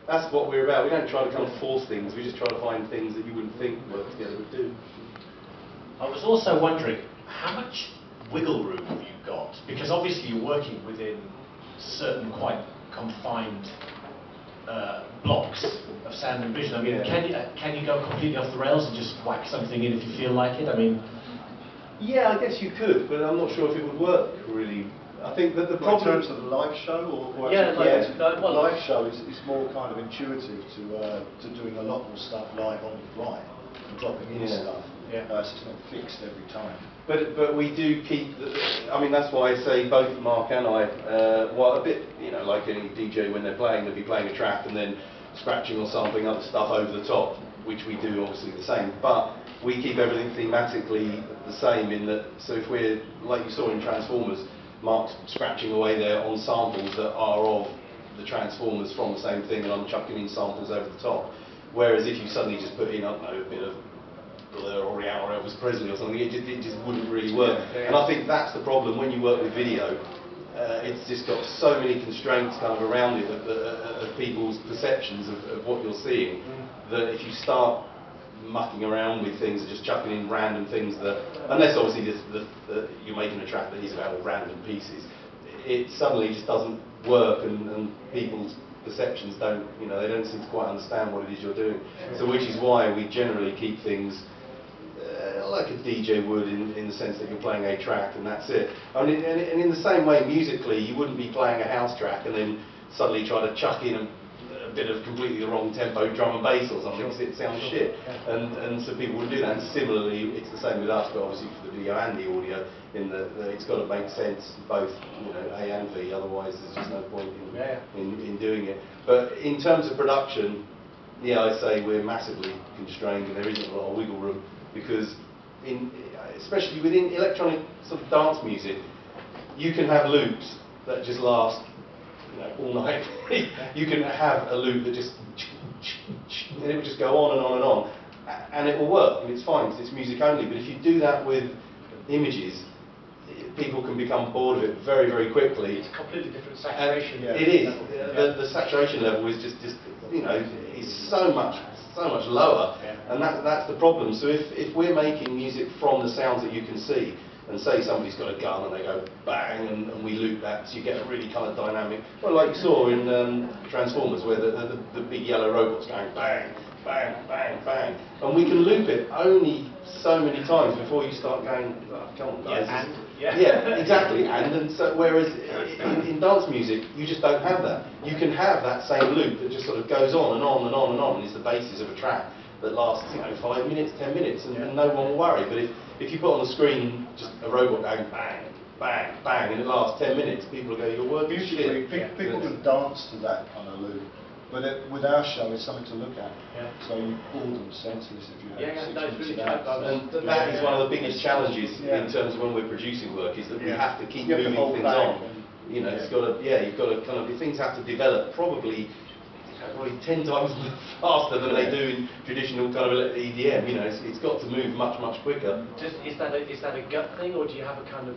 that's what we're about. We don't try to kind of force things. We just try to find things that you wouldn't think work together would do. I was also wondering, how much wiggle room have you got? Because obviously you're working within certain quite confined blocks of sound and vision. I mean, can you go completely off the rails and just whack something in if you feel like it? I mean, yeah, I guess you could, but I'm not sure if it would work really. I think that the problem in terms of the live show, or live show is more kind of intuitive to doing a lot more stuff live on the fly and dropping in stuff. So it's not fixed every time. But we do keep. I mean, that's why I say both Mark and I, well, a bit, you know, like any DJ when they're playing, they'll be playing a track and then scratching or sampling other stuff over the top, which we do obviously the same. But we keep everything thematically the same in that. So if we're, like you saw in Transformers, Mark's scratching away there on samples that are of the Transformers from the same thing, and I'm chucking in samples over the top. Whereas if you suddenly just put in, I don't know, a bit of Blur or Rihanna or Elvis Presley or something, it just wouldn't really work. And I think that's the problem when you work with video. It's just got so many constraints kind of around it of people's perceptions of what you're seeing, that if you start mucking around with things and just chucking in random things that, unless obviously you're making a track that is about all random pieces, it suddenly just doesn't work, and people's perceptions don't, you know, they don't seem to quite understand what it is you're doing. So which is why we generally keep things like a DJ would, in the sense that you're playing a track and that's it. I mean, and in the same way musically, you wouldn't be playing a house track and then suddenly try to chuck in a bit of completely the wrong tempo drum and bass or something, because it sounds shit. And so people would do that. And similarly, it's the same with us, but obviously for the video and the audio, in that it's got to make sense both, you know, A and V. Otherwise, there's just no point in doing it. But in terms of production, yeah, I say we're massively constrained, and there isn't a lot of wiggle room, because especially within electronic sort of dance music, you can have loops that just last, you know, all night. You can have a loop that just, and it will just go on and on and on, and it will work, and it's fine because it's music only. But if you do that with images, people can become bored of it very, very quickly. It's a completely different saturation. It is. The saturation level is just you know, is so much lower, and that's the problem. So if we're making music from the sounds that you can see, and say somebody's got a gun and they go bang, and we loop that, so you get a really kind of dynamic, well, like you saw in Transformers, where the big yellow robot's going bang, bang, bang, bang, and we can loop it only so many times before you start going, oh, come on guys. Yeah, exactly. And so, whereas in dance music, you just don't have that. You can have that same loop that just sort of goes on and on and on and on, and is the basis of a track that lasts, you know, 5 minutes, 10 minutes, and no one will worry. But if you put on the screen just a robot going bang, bang, bang, and it lasts 10 minutes, people will go, you're working shit. People can dance to that kind of loop. But with our show, it's something to look at. So you bore them senseless if you have 6 minutes of that. And that is one of the biggest challenges in terms of when we're producing work, is that we have to keep moving things on. You know, it's got to, you've got to kind of, things have to develop probably 10 times faster than they do in traditional kind of EDM. You know, it's got to move much, much quicker. Is that a gut thing, or do you have a kind of